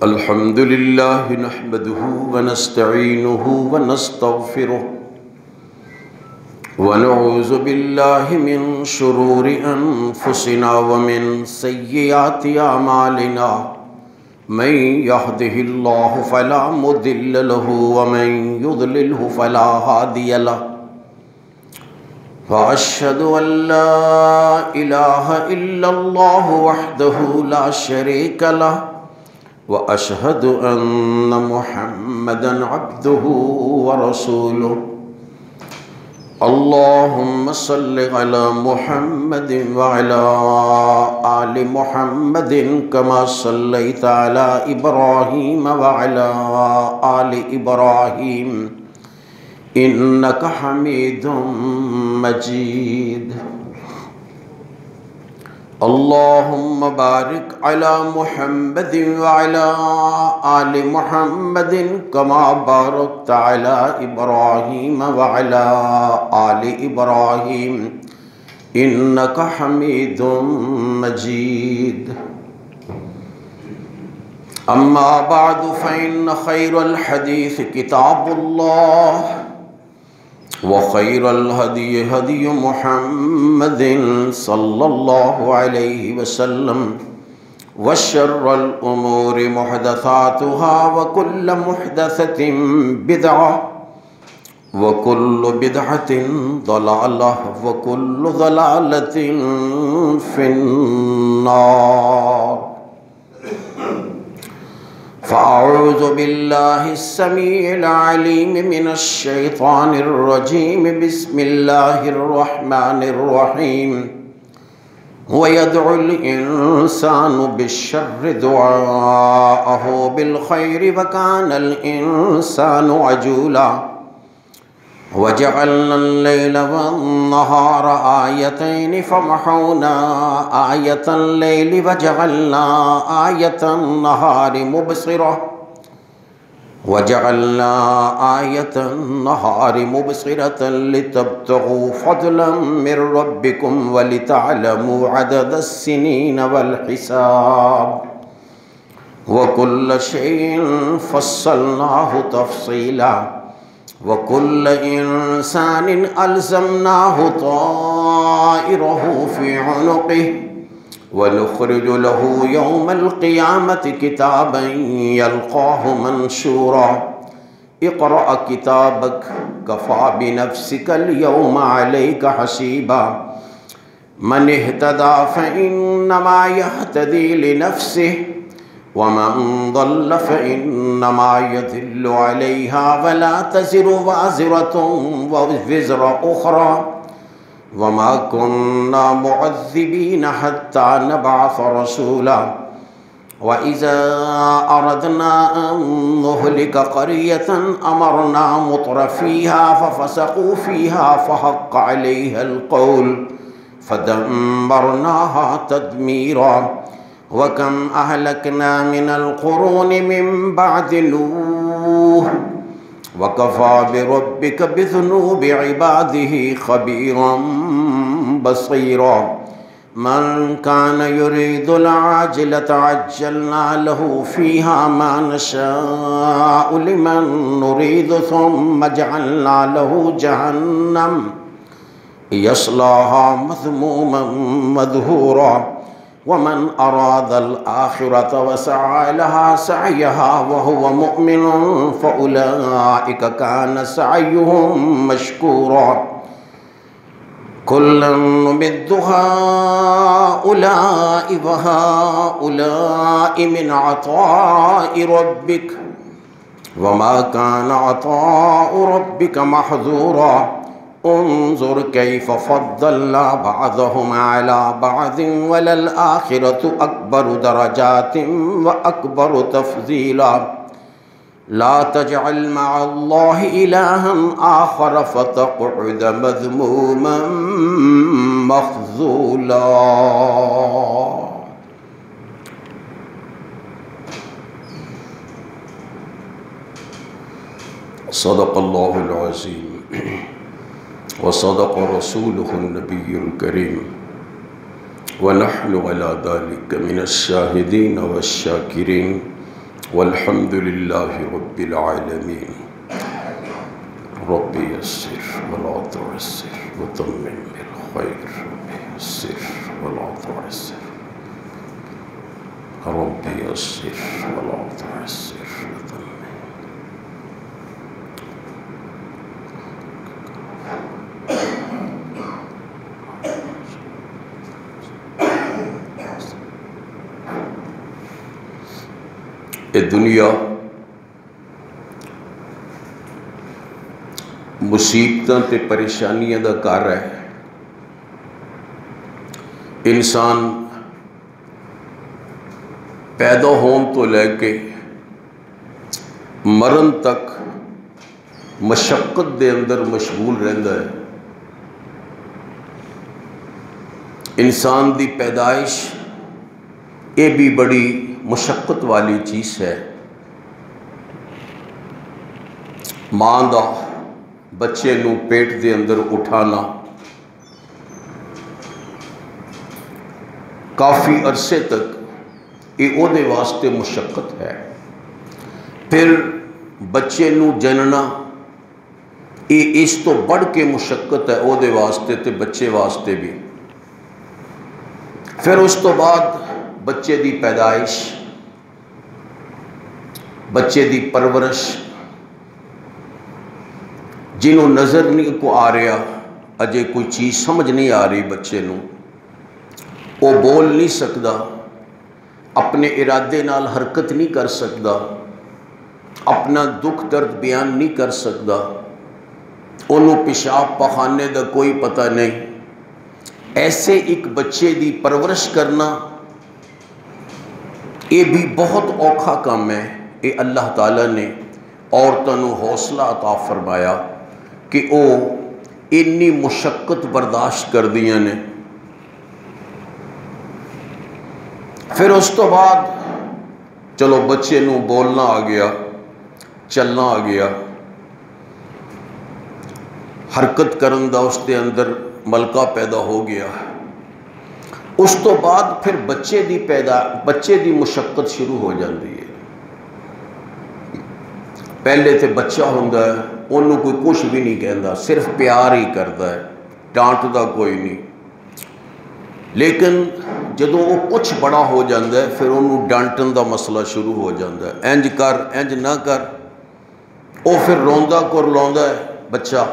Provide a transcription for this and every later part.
الحمد لله نحمده ونستعينه ونستغفره ونعوذ بالله من شرور أنفسنا ومن سيئات أعمالنا من يهده الله فلا مضل له ومن يضلله فلا هادي له وأشهد أن لا إله إلا الله وحده لا شريك له وأشهد أن محمدًا عبده ورسوله اللهم صل على محمد وعلى آل محمد كما صليت على إبراهيم وعلى آل إبراهيم إنك حميد مجيد اللهم بارك على محمد وعلى آل محمد كما باركت على إبراهيم وعلى آل إبراهيم إنك حميد مجيد أما بعد فإن خير الحديث كتاب الله وخير الهدي هدي محمد صلى الله عليه وسلم وشر الأمور محدثاتها وكل محدثة بدعة وكل بدعة ضلالة وكل ضلالة في النار فأعوذ بالله السميع العليم من الشيطان الرجيم بسم الله الرحمن الرحيم ويدعو الإنسان بالشر دعاءه بالخير وكان الإنسان عجولا وجعلنا الليل والنهار آيتين فمحونا آية الليل وجعلنا آية النهار مبصرة لتبتغوا فضلا من ربكم ولتعلموا عدد السنين والحساب وكل شيء فصلناه تفصيلا وكل إنسان ألزمناه طائره في عنقه ونخرج له يوم القيامة كتابا يلقاه منشورا اقرأ كتابك كفى بنفسك اليوم عليك حسيبا من اهتدى فإنما يهتدي لنفسه ومن ضل فإنما يضل عليها ولا تزر وازرة وزر أخرى وما كنا معذبين حتى نبعث رسولا وإذا أردنا أن نهلك قرية أمرنا مترفيها ففسقوا فيها فحق عليها القول فدمرناها تدميرا وكم أهلكنا من القرون من بعد نوح وكفى بربك بذنوب عباده خبيرا بصيرا من كان يريد العاجلة عجلنا له فيها ما نشاء لمن نريد ثم جعلنا له جهنم يصلاها مذموما مدحورا ومن أراد الآخرة وسعى لها سعيها وهو مؤمن فأولئك كان سعيهم مشكورا كلا نمد هؤلاء وهؤلاء من عطاء ربك وما كان عطاء ربك محظورا انظر كيف فضلنا بعضهم على بعض وللآخرة أكبر درجات وأكبر تفضيلا لا تجعل مع الله إلها آخر فتقعد مذموما مخذولا صدق الله العظيم وصدق رسوله النبي الكريم ونحن على ذلك من الشاهدين والشاكرين والحمد لله رب العالمين. رب يسر ولا تعسر وتمم بالخير. رب يسر ولا تعسر. رب يسر ولا تعسر وتمم. دنیا مصیبتاں تے پریشانیاں دا گھر ہے. انسان پیدا ہون تو لے کے مرن تک مشقت دے اندر مشغول رہندا ہے. انسان دی پیدائش یہ بھی بڑی مشقت والی چیز ہے. ماں دا بچے نو پیٹ دے اندر اٹھانا کافی عرصے تک یہ او دے واسطے مشقت ہے. پھر بچے نو جننا یہ اس تو بڑھ کے مشقت ہے او دے واسطے تے بچے واسطے بھی. پھر اس تو بعد بچے دی پیدائش، بچے دی پرورش. جنہوں نظر نہیں کو آ رہا، اجے کوئی چیز سمجھ نہیں آ رہی بچے نو، وہ بول نہیں سکتا، اپنے ارادے نال حرکت نہیں کر سکتا، اپنا دکھ درد بیان نہیں کر سکتا، انہوں پیشاب پخانے دا کوئی پتہ نہیں. ایسے ایک بچے دی پرورش کرنا یہ بھی بہت اوکھا کام ہے. یہ اللہ تعالیٰ نے عورتوں کو حوصلہ عطا فرمایا کہ وہ اتنی مشقت برداشت کر دیاں نے. پھر اس تو بعد چلو بچے نو بولنا آ گیا، چلنا آ گیا، حرکت کرن دا اس دے اندر ملکہ پیدا ہو گیا. اس تو بعد پھر بچے دی مشقت شروع ہو جاتی ہے. پہلے تے بچہ ہوندا ہے، انہوں کوئی کچھ بھی نہیں کہندا، صرف پیار ہی کرتا ہے، ڈانٹدا کوئی نہیں. لیکن جدوں وہ کچھ بڑا ہو جاتا ہے پھر انہوں ڈانٹن دا مسئلہ شروع ہو جاتا ہے. انج کر، انج نہ کر. وہ پھر روندا کرلاوندا ہے بچہ.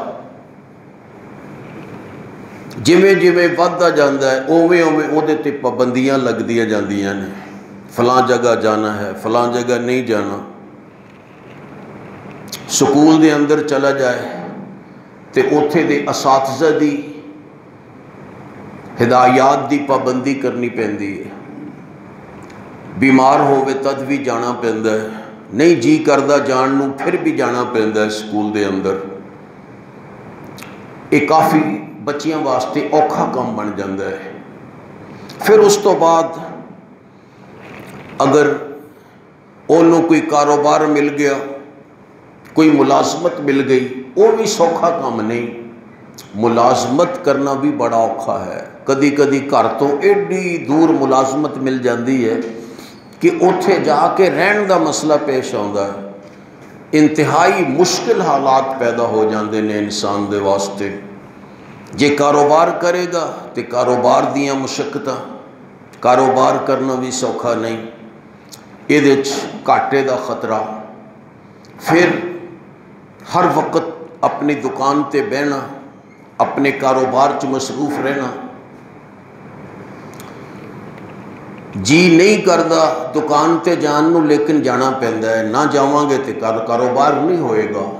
جویں جویں ودتا جاتا ہے اوویں اوویں وہ تے پابندیاں لگدیاں جاندیاں نے. فلاں جگہ جانا ہے، فلاں جگہ نہیں جانا. سکول دے اندر چلا جائے تے اوتھے دے اساتذہ دی ہدایات دی پابندی کرنی پیندی ہے. بیمار ہوئے تد بھی جانا پیندا ہے، نہیں جی کردہ جان نو پھر بھی جانا پیندا ہے سکول دے اندر. یہ کافی بچیاں واسطے اوکھا کام بن جاتا ہے. پھر اس تو بعد اگر انہوں کوئی کاروبار مل گیا، کوئی ملازمت مل گئی، وہ بھی سوکھا کام نہیں. ملازمت کرنا بھی بڑا اوکھا ہے. کدی کدی گھر تو ایڈی دور ملازمت مل جاتی ہے کہ اوتھے جا کے رہن دا مسئلہ پیش آتا ہے. انتہائی مشکل حالات پیدا ہو جاندے نے انسان دے واسطے. جے کاروبار کرے گا تو کاروبار دیاں مشقتاں، کاروبار کرنا بھی سوکھا نہیں. یہ گھاٹے دا خطرہ. پھر ہر وقت اپنی دکان تے بہنا، اپنے کاروبار چ مصروف رہنا. جی نہیں کردا دکان تے جان نو، لیکن جانا پیندا ہے. نہ جاواں گے تے کاروبار نہیں ہوئے گا.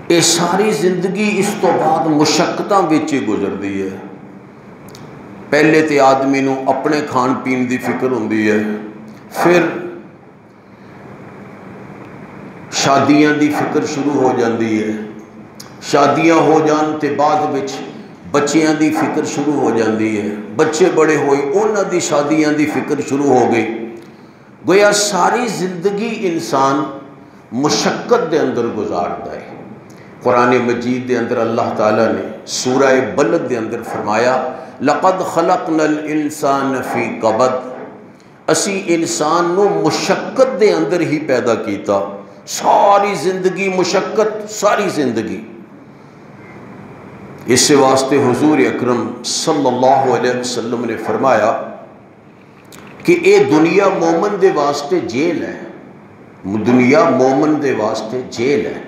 یہ ساری زندگی اس تو بعد مشقتاں وچ ہی گزرتی ہے. پہلے تے آدمی نو اپنے کھان پین دی فکر ہوندی ہے، پھر شادیاں دی فکر شروع ہو جاندی ہے. شادیاں ہو جان تے بعد وچ بچیاں دی فکر شروع ہو جاندی ہے. بچے بڑے ہوئے انہاں دی شادیاں دی فکر شروع ہو گئی. گویا ساری زندگی انسان مشقت دے اندر گزارتا ہے. قرآن مجید دے اندر اللہ تعالیٰ نے سورہ بلد دے اندر فرمایا لقد خلقنا الانسان فی کبد، اسی انسان نو مشقت دے اندر ہی پیدا کیتا، ساری زندگی مشقت، ساری زندگی۔ اس واسطے حضور اکرم صلی اللہ علیہ وسلم نے فرمایا کہ اے دنیا مومن دے واسطے جیل ہے، دنیا مومن دے واسطے جیل ہے۔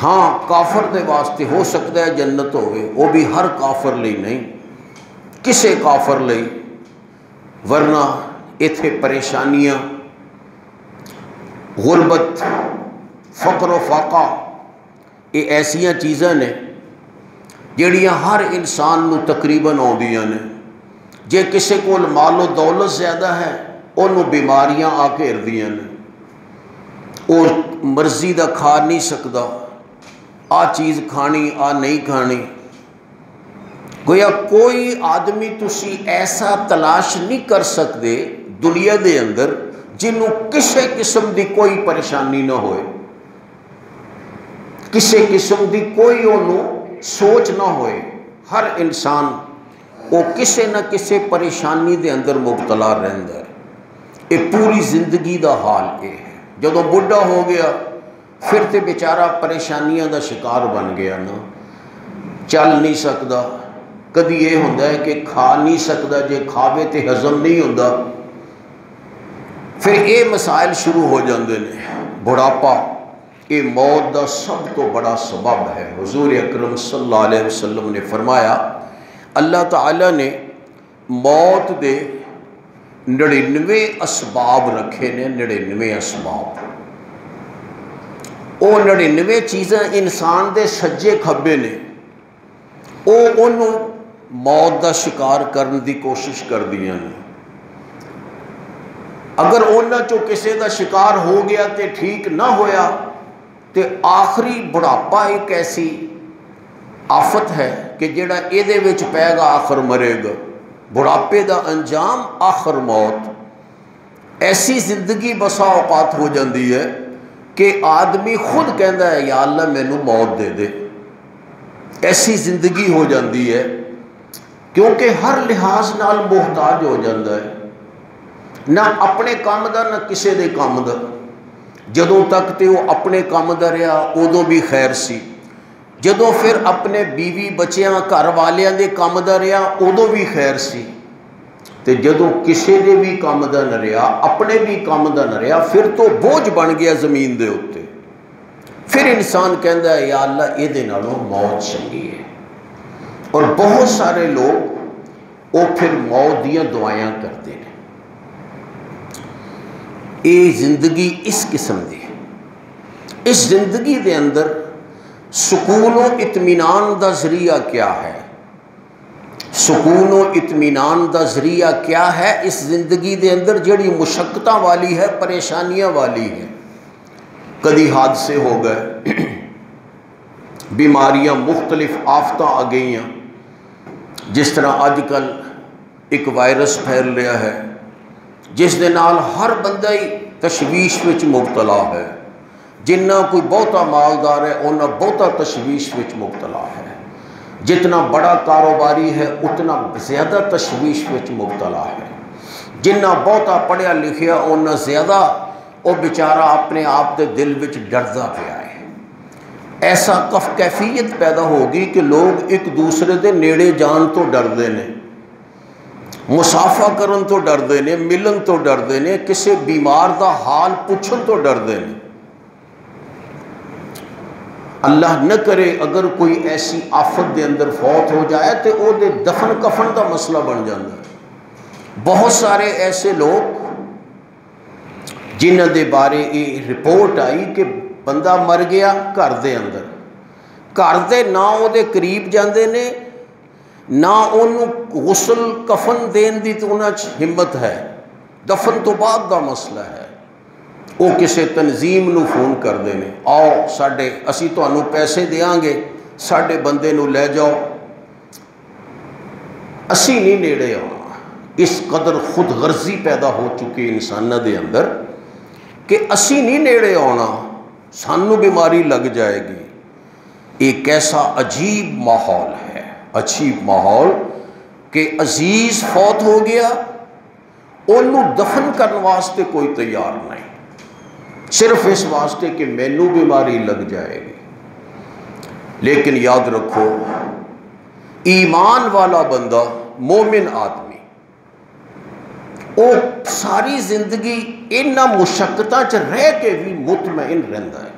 ہاں کافر دے واسطے ہو سکتا ہے جنت ہوئے، وہ بھی ہر کافر لئی نہیں، کسے کافر لئی، ورنہ ایتھے پریشانیاں، غربت، فقر و فاقہ، یہ ایسیاں چیزاں نے جڑیاں ہر انسان نو تقریباً آؤندیاں نے۔ جے کسے کول مال و دولت زیادہ ہے انہوں بیماریاں آ کے گھیردیاں نے، وہ مرضی دا کھا نہیں سکدا، آ چیز کھانی آ نہیں کھانی۔ گویا کوئی آدمی تسی ایسا تلاش نہیں کر سکتے دنیا دے اندر جنہوں کسے قسم دی کوئی پریشانی نہ ہوئے، کسے قسم دی کوئی انہوں سوچ نہ ہوئے۔ ہر انسان وہ کسے نہ کسے پریشانی دے اندر مبتلا رہندا ہے۔ یہ پوری زندگی دا حال یہ ہے۔ جدوں بڈھا ہو گیا پھر تے بیچارہ پریشانیاں دا شکار بن گیا نا، چل نہیں سکدا، کدی یہ ہوندا ہے کہ کھا نہیں سکدا، جے کھاوے تے ہضم نہیں ہوندا، پھر یہ مسائل شروع ہو جاندے نے۔ بڑھاپا یہ موت دا سب تو بڑا سبب ہے۔ حضور اکرم صلی اللہ علیہ وسلم نے فرمایا اللہ تعالیٰ نے موت دے 99 اسباب رکھے نے، 99 اسباب۔ وہ 99 چیزاں انسان دے سجے کھبے نے، وہ انہوں موت دا شکار کرنے دی کوشش کر دیاں نے۔ اگر انہاں چوں کسے دا شکار ہو گیا تے ٹھیک نہ ہویا تے آخری بڑھاپا ایک ایسی آفت ہے کہ جڑا ایدے وچ پے گا آخر مرے گا۔ بڑھاپے دا انجام آخر موت۔ ایسی زندگی بسا اوقات ہو جاندی ہے کہ آدمی خود کہندا ہے یا اللہ مینوں موت دے دے۔ ایسی زندگی ہو جاندی ہے کیونکہ ہر لحاظ نال محتاج ہو جاندہ ہے، نہ اپنے کام دا نہ کسے دے کام دا۔ جدوں تک تے وہ اپنے کام دا رہا ادوں بھی خیر سی، جدوں پھر اپنے بیوی بچیاں گھر والیاں دے کام دا رہا ادوں بھی خیر سی، تے جدوں کسے دے بھی کام دا نہ رہا، اپنے بھی کام دا نہ رہا، پھر تو بوجھ بن گیا زمین دے اوتے۔ پھر انسان کہندا ہے یا اللہ اے دے نالوں موت چنگی ہے۔ اور بہت سارے لوگ وہ پھر موت دیاں دعائیاں کرتے ہیں۔ اے زندگی اس قسم دی ہے۔ اس زندگی دے اندر سکون و اطمینان دا ذریعہ کیا ہے؟ سکون و اطمینان دا ذریعہ کیا ہے اس زندگی دے اندر جڑی مشقتاں والی ہے، پریشانیاں والی ہے؟ کدی حادثے ہو گئے، بیماریاں مختلف آفتاں آ گئیاں، جس طرح آج کل ایک وائرس پھیل رہا ہے جس دے نال ہر بندہ ہی تشویش وچ مبتلا ہے۔ جنہ کوئی بہتا مالدار ہے انہاں بہتا تشویش وچ مبتلا ہے، جتنا بڑا کاروباری ہے اتنا زیادہ تشویش وچ مبتلا ہے، جنہ بہتا پڑھیا لکھیا انہاں زیادہ وہ بیچارہ اپنے آپ دے دل وچ ڈردا پیا ہے۔ ایسا کیفیت پیدا ہوگی کہ لوگ ایک دوسرے دے نیڑے جان تو ڈردے نے، مسافہ کرن تو ڈردے نے، ملن تو ڈردے نے، کسے بیمار دا حال پوچھن تو ڈردے نے۔ اللہ نہ کرے اگر کوئی ایسی آفت دے اندر فوت ہو جائے تو او دے دفن کفن دا مسئلہ بن جاتا ہے۔ بہت سارے ایسے لوگ جنہ دے بارے یہ رپورٹ آئی کہ بندہ مر گیا گھر دے اندر، گھر دے نہ او دے قریب جاندے نے، نہ انہوں غسل کفن دین دی تو انہاں ہمت ہے، دفن تو بعد دا مسئلہ ہے۔ وہ کسے تنظیم نو فون کر دینے، آؤ ساڈے اسی تانوں پیسے دیاں گے، ساڈے بندے نو لے جاؤ، اسی نہیں نیڑے آنا۔ اس قدر خود غرضی پیدا ہو چکی انسانہ دے اندر کہ اسی نہیں نیڑے آنا، سانوں بیماری لگ جائے گی۔ ایک ایسا عجیب ماحول ہے۔ اچھی ماحول کہ عزیز فوت ہو گیا، انہوں دفن کرنے واسطے کوئی تیار نہیں، صرف اس واسطے کہ مینوں بیماری لگ جائے گی۔ لیکن یاد رکھو، ایمان والا بندہ، مومن آدمی، وہ ساری زندگی انہاں مشقتاں چ رہ کے بھی مطمئن رہندا ہے،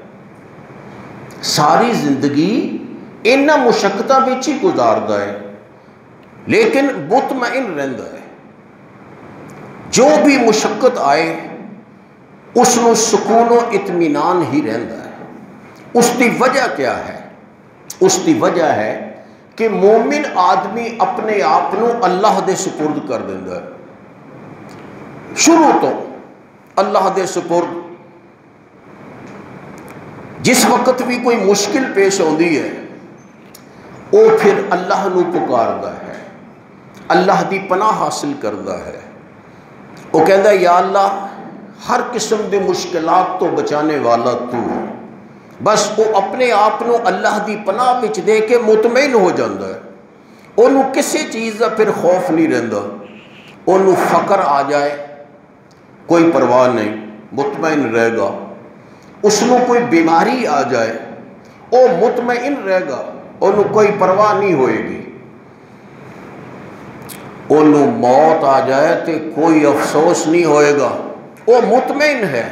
ساری زندگی انہاں مشقتاں وچ ہی گزاردا ہے لیکن مطمئن رہندا ہے۔ جو بھی مشقت آئے اس نو سکون و اطمینان ہی رہندا ہے۔ اس کی وجہ کیا ہے؟ اس کی وجہ ہے کہ مومن آدمی اپنے آپ نو اللہ دے سپرد کر دیندا ہے، شروع تو اللہ دے سپرد۔ جس وقت بھی کوئی مشکل پیش ہوندی ہے وہ پھر اللہ نو پکاردا ہے، اللہ دی پناہ حاصل کردا ہے۔ وہ کہندا ہے یا اللہ ہر قسم دے مشکلات تو بچانے والا تو ہے۔ بس وہ اپنے آپ نو اللہ دی پناہ وچ دے کے مطمئن ہو جاندا ہے، انہوں کسی چیز دا پھر خوف نہیں رہندا۔ انہوں فقر آ جائے کوئی پرواہ نہیں، مطمئن رہے گا۔ اس نو کوئی بیماری آ جائے وہ مطمئن رہے گا، انہوں کوئی پرواہ نہیں ہوئے گی۔ انہوں موت آ جائے تو کوئی افسوس نہیں ہوئے گا، وہ مطمئن ہے،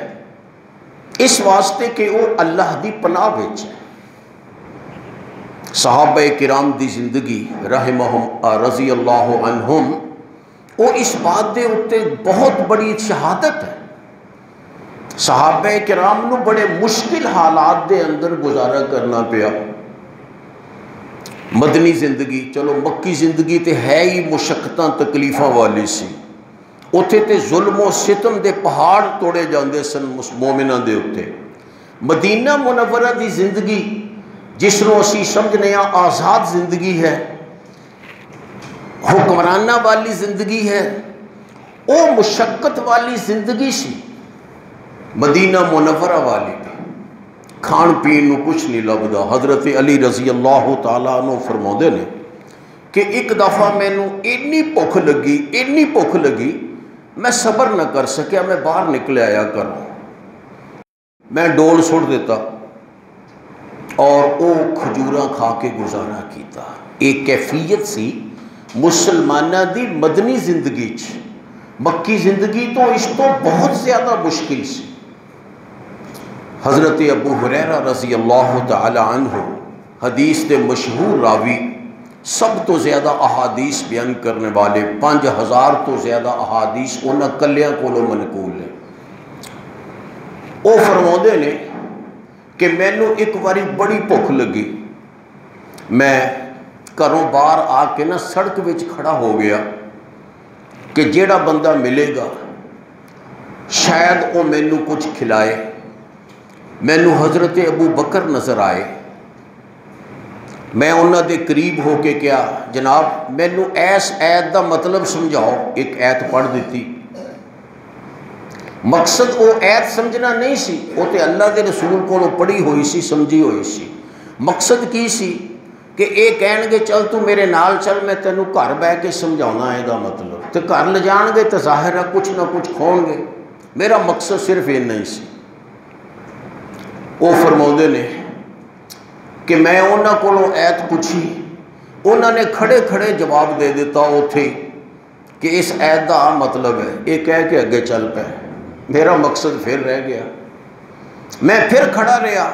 اس واسطے کہ وہ اللہ دی پناہ وچ ہے۔ صحابہ کرام دی زندگی رحمہم رضی اللہ عنہم، وہ اس بات دے اتے بہت بڑی شہادت ہے۔ صحابہ کرام نو بڑے مشکل حالات دے اندر گزارا کرنا پیا۔ مدنی زندگی، چلو مکی زندگی تے ہے ہی مشقتاں تکلیفاں والی سی، اتھے تے ظلم و ستم دے پہاڑ توڑے جاندے سن مومناں دے اتے۔ مدینہ منورہ دی زندگی جس نو اسی سمجھنے آزاد زندگی ہے، حکمرانہ والی زندگی ہے، وہ مشقت والی زندگی سی مدینہ منورہ والی بھی۔ کھان پین نو کچھ نہیں لبدا۔ حضرت علی رضی اللہ تعالیٰ عنہ فرماؤندے نے کہ ایک دفعہ مینوں اتنی بھوک لگی میں صبر نہ کر سکیا، میں باہر نکل آیا کروں، میں ڈول سٹ دیتا اور وہ کھجوراں کھا کے گزارا کیتا۔ ایک کیفیت سی مسلمانہ دی مدنی زندگی چ، مکی زندگی تو اس تو بہت زیادہ مشکل سی۔ حضرت ابو ہریرہ رضی اللہ تعالی عنہ حدیث دے مشہور راوی، سب تو زیادہ احادیث بیان کرنے والے، 5000 تو زیادہ احادیث انہاں کلیاں کولوں منقول ہیں۔ وہ فرماؤندے نے کہ مینوں ایک باری بڑی بھوک لگی، میں گھروں باہر آ کے نا سڑک وچ کھڑا ہو گیا کہ جیڑا بندہ ملے گا شاید وہ مینوں کچھ کھلائے۔ مینوں حضرت ابو بکر نظر آئے، میں انہاں دے قریب ہو کے کیا جناب مینوں ایس ایت دا مطلب سمجھاؤ۔ ایک ایت پڑھ دیتی۔ مقصد وہ ایت سمجھنا نہیں سی، وہ تے اللہ دے رسول کو پڑھی ہوئی سی، سمجھی ہوئی سی۔ مقصد کی سی کہ اے کہن گے چل تو میرے نال چل، میں تینوں گھر بہ کے سمجھاؤنا ہے دا مطلب، تے گھر لے جان گے تو ظاہر ہے کچھ نہ کچھ کھون گے۔ میرا مقصد صرف یہ نہیں سی۔ وہ فرماؤندے نے کہ میں انہاں کولوں ایت پوچھی، انہاں نے کھڑے کھڑے جواب دے دیتا اوتھے کہ اس ایت دا مطلب ہے، یہ کہہ کے اگے چل پے۔ میرا مقصد پھر رہ گیا، میں پھر کھڑا رہا۔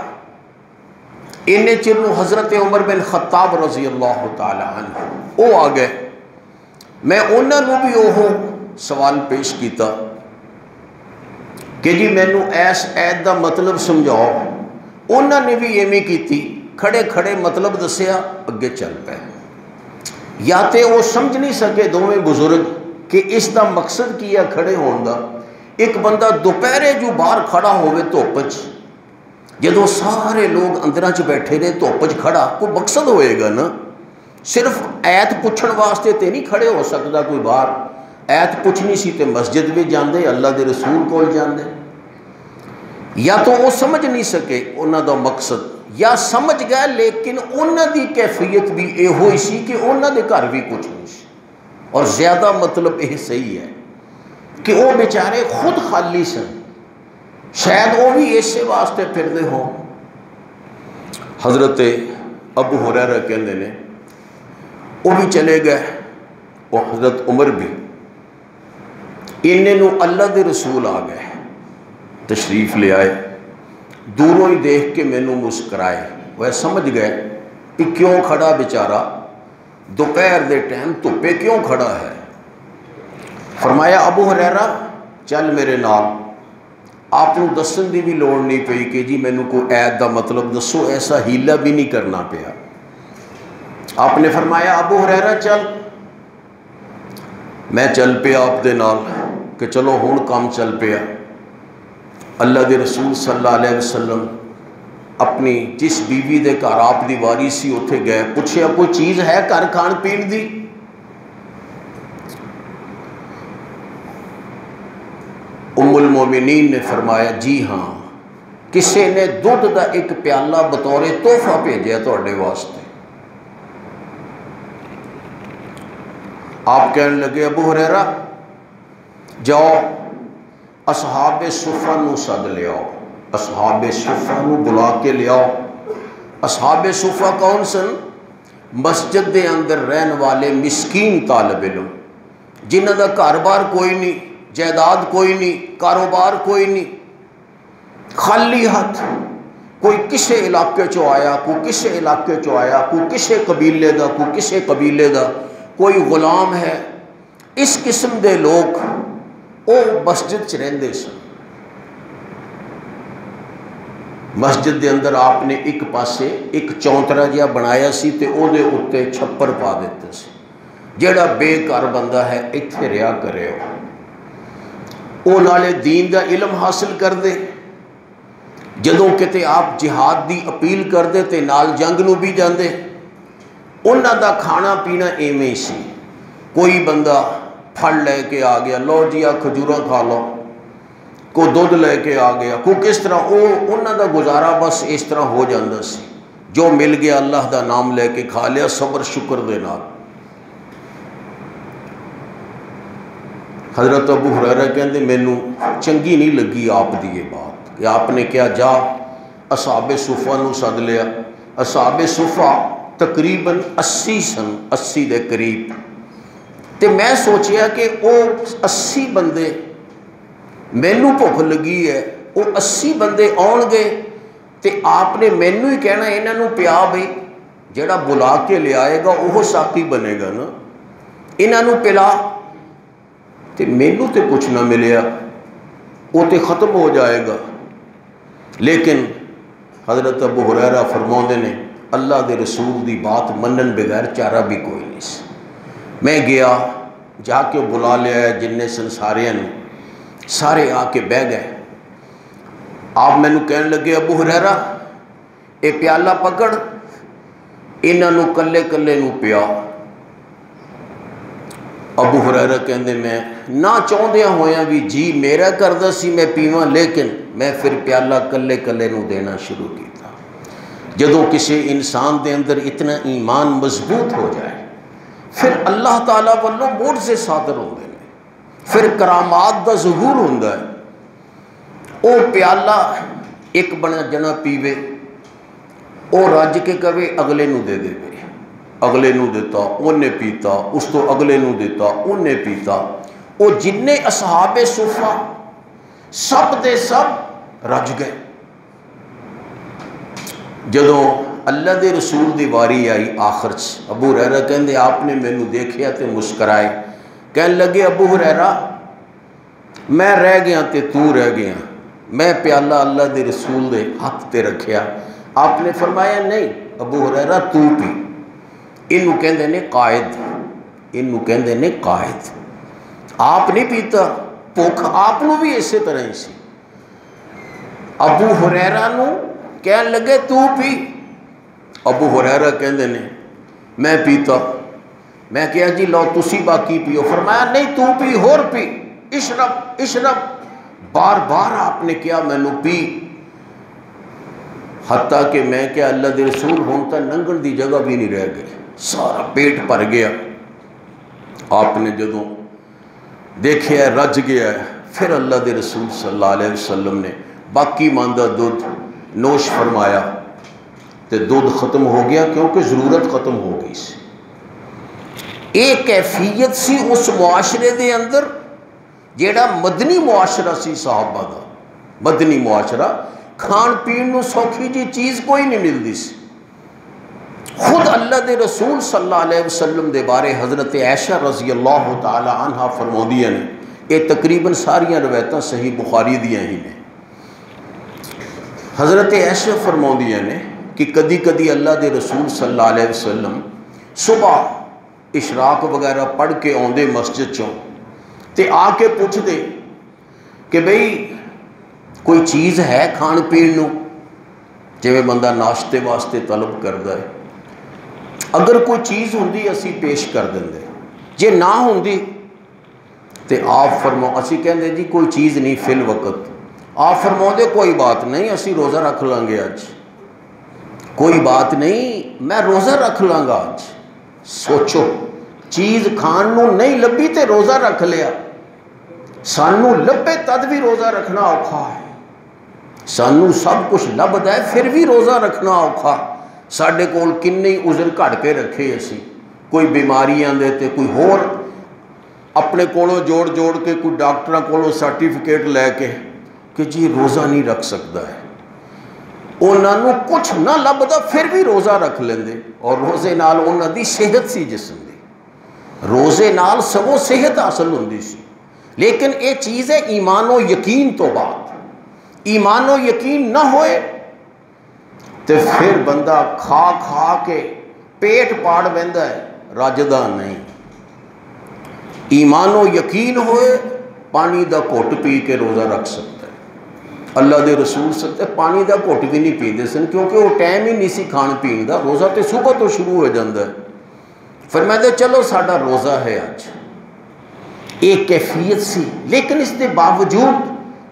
انہیں چروں حضرت عمر بن خطاب رضی اللہ تعالی عنہ وہ آ گئے، میں انہوں نے بھی وہ سوال پیش کیتا کہ جی مینوں ایس ایت دا مطلب سمجھاؤ۔ انہوں نے بھی ایویں کیتی، کھڑے کھڑے مطلب دسیا، اگے چل پے۔ یا تے وہ سمجھ نہیں سکے دونوں بزرگ کہ اس دا مقصد کیا کھڑے ہون دا۔ ایک بندہ دوپہرے جو باہر کھڑا ہوئے دھوپ چ، جدو سارے لوگ اندراں چ بیٹھے رہے دھوپ چ کھڑا، کوئی مقصد ہوئے گا نا، صرف ایت پوچھن واسطے تے نہیں کھڑے ہو سکتا کوئی باہر۔ ایت پوچھنی سی تے مسجد بھی جاندے، اللہ دے رسول کول جاندے۔ یا تو وہ سمجھ نہیں سکے انہاں دا مقصد، یا سمجھ گئے لیکن انہوں دی کیفیت بھی یہ ہوئی سی کہ انہوں دے گھر بھی کچھ نہیں سی، اور زیادہ مطلب یہ صحیح ہے کہ وہ بیچارے خود خالی سن، شاید وہ بھی اسی واسطے پھردے ہوں۔ حضرت ابو ہریرہ کہندے نے وہ بھی چلے گئے، وہ حضرت عمر بھی، انہوں اللہ دے رسول آ گئے، تشریف لے آئے، دوروں ہی دیکھ کے مینوں مسکرائے، وہ سمجھ گئے کہ کیوں کھڑا بیچارہ دوپہر دے ٹائم دھوپے کیوں کھڑا ہے۔ فرمایا ابو ہریرہ چل میرے نال، آپ کو دسن دی بھی لوڑ نہیں پئی کہ جی مینوں کوئی عید دا مطلب دسو، ایسا ہیلا بھی نہیں کرنا پیا۔ آپ نے فرمایا ابو ہریرہ چل، میں چل پیا آپ دے نال کہ چلو ہن کام چل پیا۔ اللہ دے رسول صلی اللہ علیہ وسلم اپنی جس بیوی دے گھر آپ دی واری سی اتھے گئے، پوچھیا کوئی چیز ہے گھر کھان پین دی؟ ام المومنین نے فرمایا جی ہاں، کسی نے دودھ دا ایک پیالہ بطور تحفہ بھیجا تواڈے واسطے۔ آپ کہنے لگے ابو ہریرہ جاؤ اصحاب صفہ نو سد لے آؤ، اصحاب صفہ نو بلا کے لے آؤ۔ اصحاب صفہ کون سن؟ مسجد دے اندر رہن والے مسکین طالب علم جنہاں دا گھر بار کوئی نہیں، جائیداد کوئی نہیں، کاروبار کوئی نہیں، خالی ہاتھ، کوئی کسے علاقے چو آیا، کوئی کسے علاقے چو آیا، کوئی کسے قبیلے دا، کوئی کسے قبیلے دا، کوئی غلام ہے، اس قسم دے لوگ او مسجد چ رہندے سن۔ مسجد دے اندر آپ نے ایک پاسے ایک چونترا جہا بنایا سی تے او دے اتے چھپر پا دیتے سی، جیڑا بے گھر بندہ ہے ایتھے رہیا کرے او نالے دین دا علم حاصل کر دے، جدوں کتے آپ جہاد دی اپیل کر دے تے نال جنگ نو بھی جاندے۔ انہاں دا کھانا پینا ایویں سی، کوئی بندہ پھل لے کے آ گیا، لو جی آ کھجوراں کھا لو، کوئی دودھ لے کے آ گیا، کوئی کس طرح، انہاں دا گزارا بس اس طرح ہو جاندہ سی، جو مل گیا اللہ دا نام لے کے کھا لیا صبر شکر دے نال۔ حضرت ابو ہریرہ کہندے مینوں چنگی نہیں لگی آپ دی یہ بات کہ آپ نے کیا جا اصحاب صفہ نو سد لیا۔ اصحاب صفہ تقریباً 80 سن، 80 دے قریب، تے میں سوچیا کہ وہ 80 بندے مینوں بھوک لگی ہے، وہ 80 بندے آن گے تے آپ نے مینوں ہی کہنا انہاں نوں پیا بھئی، جڑا بلا کے لے آئے گا وہ ساقی بنے گا نا، انہاں نوں پلا، تے مینوں تے کچھ نہ ملیا، وہ تے ختم ہو جائے گا۔ لیکن حضرت ابو ہریرہ فرماؤندے نے اللہ دے رسول دی بات منن بغیر چارہ بھی کوئی نہیں سی۔ میں گیا جا کے بلا لیا ہے جننے سن سارے آ کے بہ گئے۔ آپ مینوں کہنے لگے ابو ہریرہ اے پیالہ پکڑ، انہاں نوں کلے کلے نوں پیا۔ ابو ہریرہ کہندے میں نہ چاہندیاں ہویاں بھی جی میرا کردہ سی میں پیواں، لیکن میں پھر پیالہ کلے کلے نوں دینا شروع کیتا۔ جدوں کسی انسان دے اندر اتنا ایمان مضبوط ہو جائے پھر اللہ تعالیٰ والوں معجزے صادر ہوندے نے، پھر کرامات دا ظہور ہوندا ہے۔ او پیالہ ایک بنا جنا پیوے، او رج کے کہے اگلے نوں دے دے، اگلے نوں دیتا انہیں پیتا، اس تو اگلے نوں دیتا انہیں پیتا۔ او جننے اصحاب صفہ سب دے سب رج گئے۔ جدوں اللہ دے رسول دی واری آئی آخر ابو ہریرہ کہندے آپ نے مینوں دیکھیا تے مسکرائے، کہنے لگے ابو ہریرہ میں رہ گیا تے تو رہ گیا، میں پیالہ اللہ دے رسول دے ہاتھ تے رکھیا۔ آپ نے فرمایا نہیں ابو ہریرہ تو پی، انہوں کہندے نے قائد، انہوں کہندے نے قائد، آپ نہیں پیتا، بھوک آپ نو بھی اسی طرح ہی سی۔ ابو ہریرہ نو کہنے لگے تو پی، ابو ہریرہ کہندے نے میں پیتا، میں کہا جی لو تسی باقی پیو، فرمایا نہیں تو پی، ہور پی، اشرب اشرب، بار بار آپ نے کیا میں نو پی۔ حتیٰ کہ میں کہ اللہ دے رسول ہون تا ننگن دی جگہ بھی نہیں رہ گئی، سارا پیٹ بھر گیا۔ آپ نے جدوں دیکھیا ہے رج گیا ہے، پھر اللہ دے رسول صلی اللہ علیہ وسلم نے باقی ماندہ دودھ نوش فرمایا تے دودھ ختم ہو گیا، کیونکہ ضرورت ختم ہو گئی سی۔ ایک کیفیت سی اس معاشرے دے اندر جیڑا مدنی معاشرہ سی صحابہ دا، مدنی معاشرہ، کھان پین نو سوکھی جی چیز کوئی نہیں ملدی سی۔ خود اللہ دے رسول صلی اللہ علیہ وسلم دے بارے حضرت عائشہ رضی اللہ تعالی عنہ فرماندیاں نے، یہ تقریباً ساریاں روایتاں صحیح بخاری دیاں ہی نے۔ حضرت عائشہ فرماندیاں نے کہ کدی کدی اللہ دے رسول صلی اللہ علیہ وسلم صبح اشراق وغیرہ پڑھ کے آندے مسجد چوں تے آ کے پوچھ دے کہ بھئی کوئی چیز ہے کھان پین نو، جویں بندہ ناشتے واسطے طلب کردا ہے، اگر کوئی چیز ہوندی اسی پیش کر دندے، جے نہ ہوندی تے آپ فرماؤ، اسی کہندے جی کوئی چیز نہیں فی الوقت، آپ فرماؤ دے کوئی بات نہیں اسی روزہ رکھ لیں گے آج، کوئی بات نہیں میں روزہ رکھ لاں گا آج۔ سوچو چیز کھان نو نہیں لبھی تے روزہ رکھ لیا، سانو لبے تد بھی روزہ رکھنا اوکھا ہے، سانو سب کچھ لبدا ہے پھر بھی روزہ رکھنا اوکھا۔ ساڈے کول کنے عذر کھڑ کے رکھے اسی، کوئی بیماریاں دے تے کوئی ہور اپنے کولوں جوڑ جوڑ کے، کوئی ڈاکٹراں کولوں سرٹیفکیٹ لے کے کہ جی روزہ نہیں رکھ سکتا ہے، انہاں نو کچھ نہ لبدا پھر بھی روزہ رکھ لیندے، اور روزے نال انہاں دی صحت سی جسم دی، روزے نال سگوں صحت حاصل ہوندی سی۔ لیکن یہ چیز ہے ایمان و یقین تو بعد، ایمان و یقین نہ ہوئے تو پھر بندہ کھا کھا کے پیٹ پاڑ بیندا ہے، رجدا نہیں۔ ایمان و یقین ہوئے پانی دا گھٹ پی کے روزہ رکھ سکتا ہے۔ اللہ دے رسول سکتے پانی دا گھٹ بھی نہیں پیندے سن، کیونکہ وہ ٹائم ہی نہیں سی کھان پین دا، روزہ تے صبح تو شروع ہو جاتا ہے۔ فرمایا چلو ساڈا روزہ ہے آج، ایک کیفیت سی، لیکن اس کے باوجود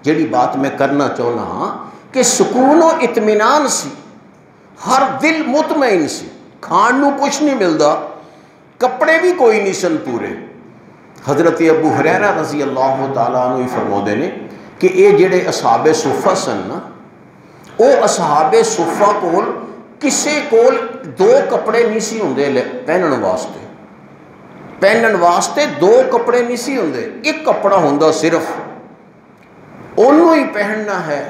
جڑی بات میں کرنا چاہنا ہاں کہ سکون و اطمینان سی، ہر دل مطمئن سی، کھان نو کچھ نہیں ملدا، کپڑے بھی کوئی نہیں سن پورے۔ حضرت ابو ہریرہ رضی اللہ تعالیٰ عنہ فرماتے ہیں کہ یہ جڑے اصحاب صفہ سن نا، وہ اصحاب صفہ کول کسے کول دو کپڑے نہیں سی ہوندے پہنن واسطے دو کپڑے نہیں سی ہوندے، ایک کپڑا ہوندا صرف، انہوں ہی پہننا ہے،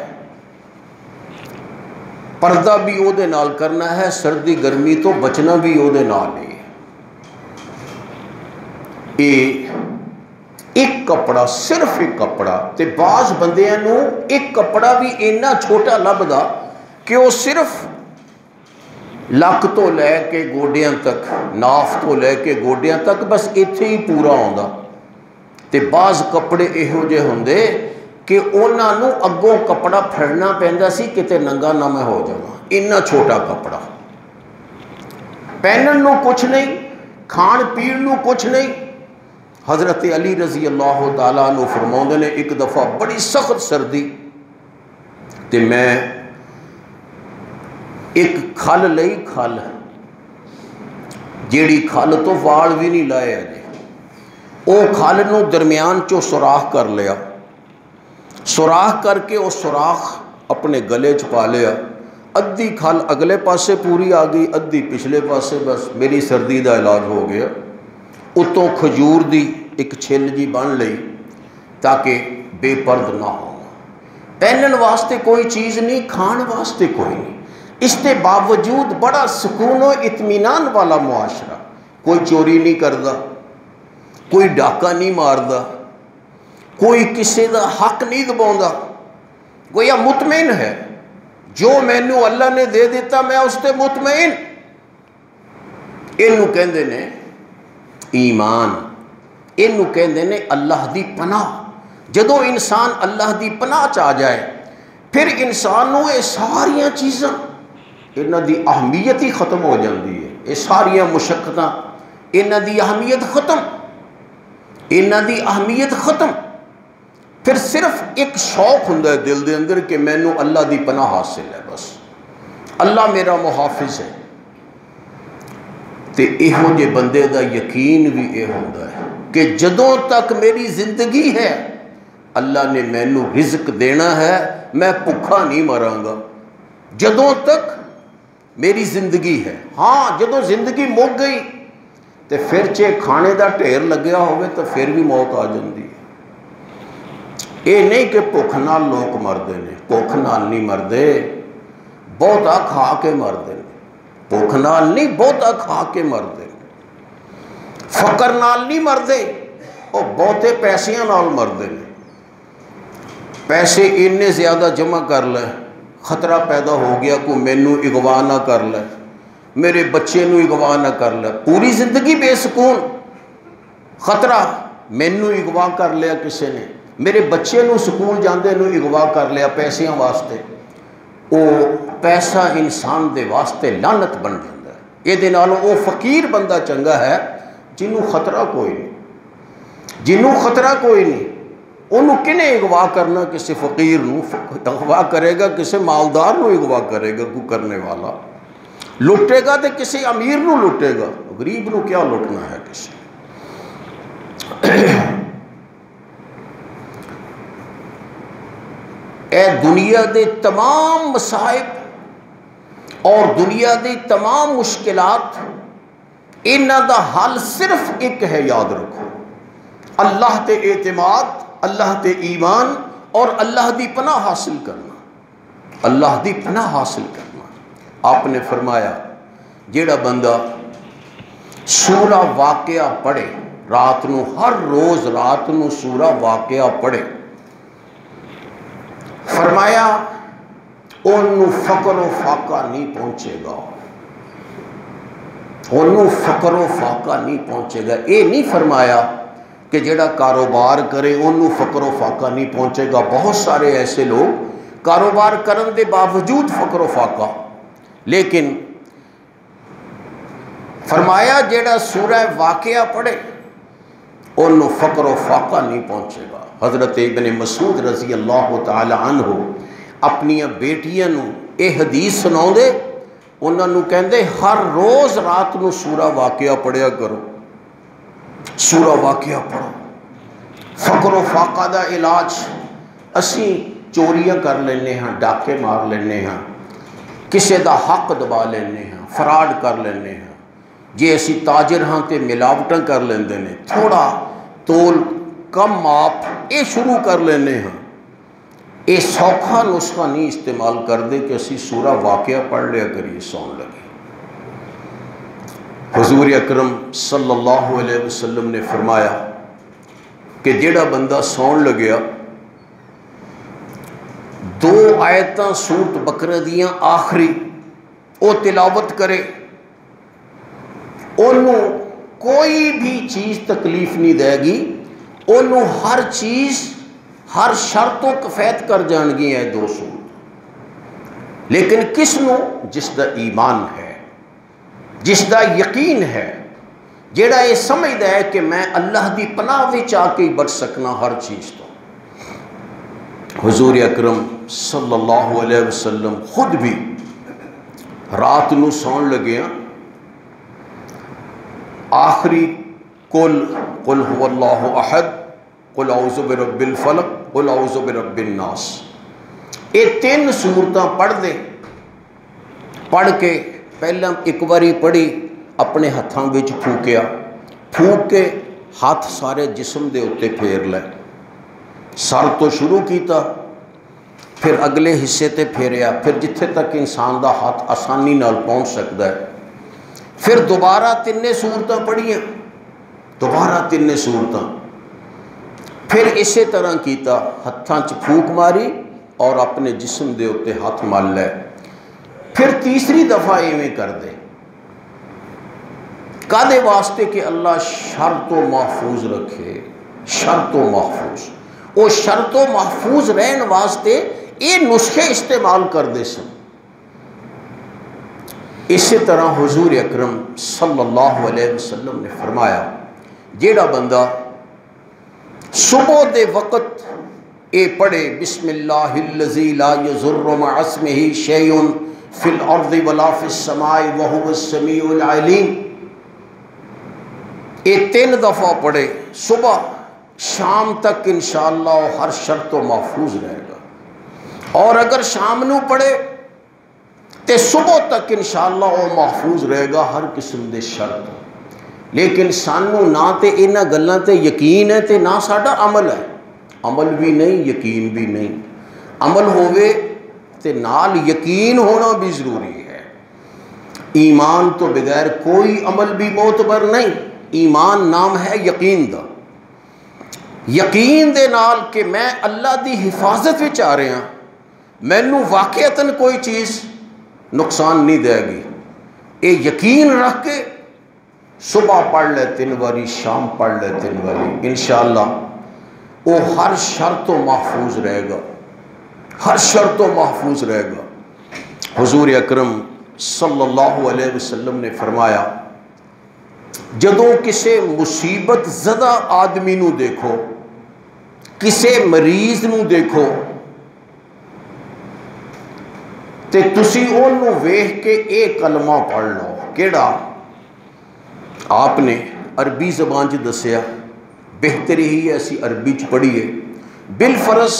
پردہ بھی او دے نال کرنا ہے، سردی گرمی تو بچنا بھی او دے نال ہی۔ ایک کپڑا، صرف ایک کپڑا، تے بعض بندیاں نو ایک کپڑا بھی اینا چھوٹا لبدا کہ وہ صرف لک تو لے کے گوڈیاں تک، ناف تو لے کے گوڈیاں تک بس ایتھے ہی پورا ہوندا، تے بعض کپڑے ایہو جے ہوندے کہ انہاں نو اگوں کپڑا پھڑنا پیندا سی کتے ننگا نہ میں ہو جاواں، اتنا چھوٹا کپڑا، پہنن نو کچھ نہیں، کھان پین نو کچھ نہیں۔ حضرت علی رضی اللہ تعالیٰ عنہ فرماندے نے ایک دفعہ بڑی سخت سردی تے میں ایک کھل لئی، کھل جیڑی کھل تو وال بھی نہیں لائے اجے، او کھل نو درمیان چو سوراخ کر لیا، سوراخ کر کے وہ سوراخ اپنے گلے چ پا لیا، ادھی کھل اگلے پاسے پوری آ گئی، ادھی پچھلے پاسے، بس میری سردی دا علاج ہو گیا۔ اتوں کھجور دی ایک چھل جی بن لئی تاکہ بے پرد نہ ہو، پہنن واسطے کوئی چیز نہیں، کھان واسطے کوئی نہیں، اس کے باوجود بڑا سکون و اطمینان والا معاشرہ، کوئی چوری نہیں کردا، کوئی ڈاکہ نہیں ماردا، کوئی کسی دا حق نہیں دباوندا، گویا مطمئن ہے، جو مینوں اللہ نے دے دیتا میں اس تے مطمئن۔ اینوں کہندے نے ایمان، اینوں کہندے نے اللہ دی پناہ۔ جدوں انسان اللہ دی پناہ چ آ جائے پھر انسان نو یہ ساریاں چیزاں انہاں دی اہمیت ہی ختم ہو جاندی ہے، یہ ساریاں مشقتاں انہاں دی اہمیت ختم، انہاں دی اہمیت ختم۔ پھر صرف ایک شوق ہوندا ہے دل دے اندر کہ مینوں اللہ دی پناہ حاصل ہے، بس اللہ میرا محافظ ہے۔ تے یہو جے بندے دا یقین بھی یہ ہوتا ہے کہ جدوں تک میری زندگی ہے اللہ نے مینوں رزق دینا ہے، میں بھوکا نہیں مراں گا جدوں تک میری زندگی ہے۔ ہاں جدوں زندگی مک گئی تو پھر چے کھانے دا ڈھیر لگیا ہوئے تو پھر بھی موت آ جاندی ہے۔ یہ نہیں کہ بھوک نال لوگ مردے نے، بھوک نال نہیں مردے، بہتا کھا کے مردے نے، بھوک نال نہیں بہتا کھا کے مردے نے، فقر نال نہیں مردے، وہ بہتے پیسیاں نال مردے نے۔ پیسے اتنے زیادہ جمع کر لے، خطرہ پیدا ہو گیا کو مینوں اغوا نہ کر لے، میرے بچے نوں اغوا نہ کر لے، پوری زندگی بے سکون، خطرہ مینوں اغوا کر لیا کسی نے، میرے بچے نوں سکول جاندے نوں اغوا کر لیا پیسیاں واسطے، وہ پیسہ انسان دے واسطے لعنت بن جاتا ہے۔ یہ دے نالوں وہ فقیر بندہ چنگا ہے جنوں خطرہ کوئی نہیں، جنوں خطرہ کوئی نہیں، انہوں کنے اغوا کرنا، کسی فقیر نوں اغوا کرے گا، کسی مالدار نوں اغوا کرے گا، کوئی کرنے والا لٹے گا تو کسی امیر نوں لٹے گا، غریب نوں کیا لٹنا ہے کسی۔ اے دنیا دے تمام مصائب اور دنیا دی تمام مشکلات، انہاں دا حل صرف ایک ہے، یاد رکھو، اللہ تے اعتماد، اللہ تے ایمان اور اللہ دی پناہ حاصل کرنا، اللہ دی پناہ حاصل کرنا۔ آپ نے فرمایا جیڑا بندہ سورہ واقعہ پڑھے رات نو، ہر روز رات نو سورہ واقعہ پڑھے، فرمایا انہوں فقر و فاقہ نہیں پہنچے گا، انہوں فقر و فاقہ نہیں پہنچے گا۔ یہ نہیں فرمایا کہ جڑا کاروبار کرے انہوں فقر و فاقہ نہیں پہنچے گا، بہت سارے ایسے لوگ کاروبار کرن دے باوجود فقر و فاقہ، لیکن فرمایا جڑا سورہ واقعہ پڑھے انہوں فقر و فاقہ نہیں پہنچے گا۔ حضرت ابن مسعود رضی اللہ تعالی عنہ اپنی بیٹیاں نو اے حدیث سناؤں دے، انہوں نے کہندے ہر روز رات نو سورہ واقعہ پڑھیا کرو، سورہ واقعہ پڑھو۔ فقر و فاقہ دا علاج، اسی چوریاں کر لینے ہاں، ڈاکے مار لینے ہاں، کسے دا حق دبا لینے ہاں، فراڈ کر لینے ہاں، جے اسی تاجر ہاں تے ملاوٹاں کر لیندے نے، تھوڑا تول کم ماپ اے شروع کر لینے ہاں۔ اے سوکھا نسخہ نہیں استعمال کر دے کہ اسی سورہ واقعہ پڑھ لیا کریے سون لگے۔ حضور اکرم صلی اللہ علیہ وسلم نے فرمایا کہ جیڑا بندہ سون لگیا، دو آیتاں سورت بقرہ دیاں آخری او تلاوت کرے، انہوں کوئی بھی چیز تکلیف نہیں دے گی، انہوں ہر چیز ہر شرطوں کفایت کر جان گی ہے دو سورت۔ لیکن کس نو؟ جس دا ایمان ہے، جس دا یقین ہے، جیڑا یہ سمجھدا ہے کہ میں اللہ دی پناہ وچ آ کے بچ سکنا ہر چیز تو۔ حضور اکرم صلی اللہ علیہ وسلم خود بھی رات نو سون لگیاں آخری قل هو اللہ احد، قل اعوذ برب الفلق، قل اعوذ برب الناس، یہ تین سورتاں پڑھ دے، پڑھ کے پہلا ایک باری پڑھی، اپنے ہتھاں وچ پھوکیا، پھوک کے ہاتھ سارے جسم دے اتے پھیر لے، سر تو شروع کیتا، پھر اگلے حصے تے پھیریا، پھر جتھے تک انسان دا ہاتھ آسانی نال پہنچ سکتا ہے، پھر دوبارہ تینے سورتاں پڑھیاں، دوبارہ تینے سورتاں، پھر اسی طرح کیتا، ہتھاں چ پھوک ماری اور اپنے جسم دے اتے ہاتھ مل لے، پھر تیسری دفعہ ایویں کر دے، کادے واسطے کہ اللہ شر تو محفوظ رکھے، شر تو محفوظ، وہ شر تو محفوظ رہن واسطے یہ نسخے استعمال کر دے سن۔ اسی طرح حضور اکرم صلی اللہ علیہ وسلم نے فرمایا جیڑا بندہ صبح دے وقت اے پڑھے بسم اللہ الذی لا یضر مع اسمہ شیء فی الارض ولا فی السماء وہو السمیع العلیم. یہ 3 دفعہ پڑھے صبح شام تک انشاءاللہ ہر شرط و محفوظ رہے گا. اور اگر شام نو پڑھے تے صبح تک انشاءاللہ وہ محفوظ رہے گا ہر قسم دے شرط. لیکن سانو نہ تے انہاں گلاں تے یقین ہے تے نہ ساڈا عمل ہے. عمل بھی نہیں یقین بھی نہیں. عمل ہوئے تے نال یقین ہونا بھی ضروری ہے. ایمان تو بغیر کوئی عمل بھی معتبر نہیں. ایمان نام ہے یقین دا. یقین دے نال کہ میں اللہ دی حفاظت وچ آ رہا ہوں, مینوں واقعتاً کوئی چیز نقصان نہیں دے گی. اے یقین رکھ کے صبح پڑھ لے 3 باری, شام پڑھ لے 3 باری, انشاءاللہ وہ ہر شرط و محفوظ رہے گا. ہر شرط و محفوظ رہے گا. حضور اکرم صلی اللہ علیہ وسلم نے فرمایا جدوں کسے مصیبت زدہ آدمی نو دیکھو, کسے مریض نو دیکھو تے تسی اونوں ویکھ کے ایک کلمہ پڑھ لو. کیڑا؟ آپ نے عربی زبان چ دسیا, بہتر ہی ہے اسی عربی چ پڑھیے. بالفرض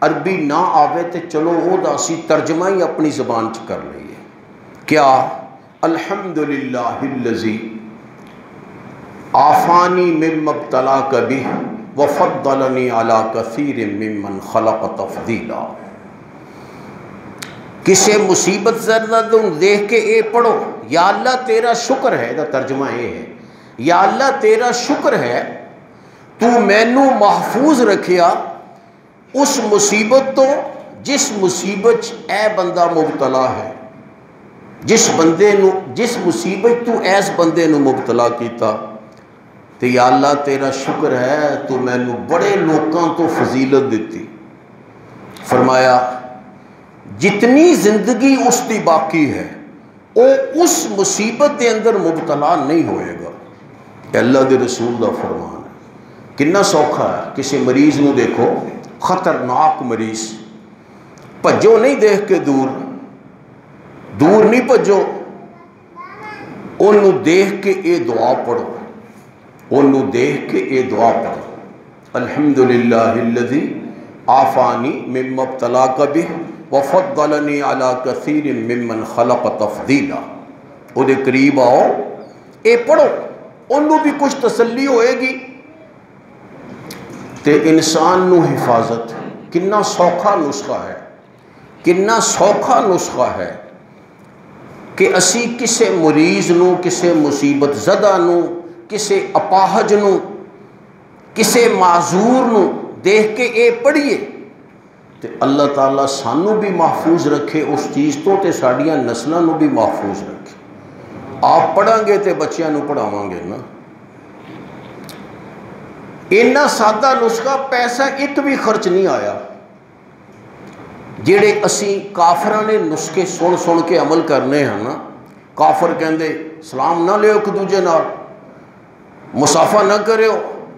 عربی نہ آوے تے چلو وہ دا اسی ترجمہ ہی اپنی زبان چ کر لئیے. کیا؟ الحمدللہ الذی آفانی مما ابتلاک بہ وفضلنی علی کثیر ممن خلق تفضیلا. کسے مصیبت زدہ دیکھ کے اے پڑھو, یا اللہ تیرا شکر ہے. دا ترجمہ یہ ہے, یا اللہ تیرا شکر ہے تو مینوں محفوظ رکھیا اس مصیبت تو جس مصیبت اے بندہ مبتلا ہے. جس مصیبت تو ایس بندے نو مبتلا کیتا تے یا اللہ تیرا شکر ہے تو مینوں بڑے لوکاں تو فضیلت دیتی. فرمایا جتنی زندگی اس دی باقی ہے وہ اس مصیبت دے اندر مبتلا نہیں ہوئے گا. کہ اللہ دے رسول دا فرمان ہے. کتنا سوکھا ہے. کسی مریض نو دیکھو, خطرناک مریض, بھجو نہیں دیکھ کے دور نہیں بھجو, انہوں دیکھ کے اے دعا پڑھو. انہوں دیکھ کے اے دعا پڑھو, الحمدللہ الذی آفانی مما ابتلاک بہ وفضلنی علی کثیر ممن خلق تفضیلا. وہ دے قریب آؤ, اے پڑھو, انہوں بھی کچھ تسلی ہوئے گی تے انسان نو حفاظت. کنا سوکھا نسخہ ہے, کنا سوکھا نسخہ ہے کہ اسی کسے مریض نو, کسے مصیبت زدہ نو, کسے اپاہج نو, کسے معذور نو دیکھ کے اے پڑھیے تے اللہ تعالیٰ سانو بھی محفوظ رکھے اس چیز تو تے ساڑیاں نسلوں نو بھی محفوظ رکھے. آپ پڑھیں گے تے بچیاں نو پڑھاواں گے نا. اینا سادہ نسخہ, پیسہ ایک بھی خرچ نہیں آیا. جیڑے اسی کافراں نے نسخے سن کے عمل کرنے ہیں نا. کافر کہندے سلام نہ لیو ایک دوجے نال, مصافحہ نہ کریو,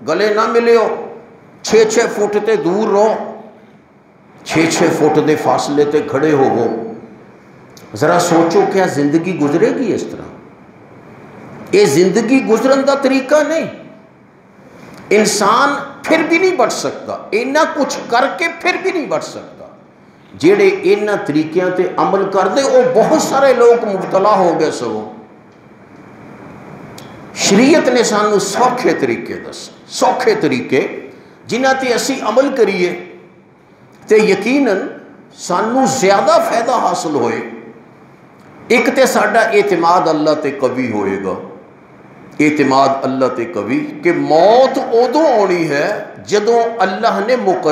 گلے نہ ملیو, 6 فٹ تے دور رہو, 6 فٹ دے فاصلے تے کھڑے ہوو. ذرا سوچو کیا زندگی گزرے گی اس طرح؟ یہ زندگی گزرن دا طریقہ نہیں. انسان پھر بھی نہیں بچ سکتا, اینا کچھ کر کے پھر بھی نہیں بچ سکتا. جیڑے اینا طریقیاں تے عمل کر دے وہ بہت سارے لوگ مبتلا ہو گئے. سو شریعت نے سانو سوکھے طریقے دس, سوکھے طریقے جنہ تے اسی عمل کریے تے یقیناً سانو زیادہ فائدہ حاصل ہوئے. ایک تے ساڈا اعتماد اللہ تے قوی ہوئے گا. اعتماد اللہ تے قوی کہ موت ادوں آنی ہے جدوں اللہ نے مقرر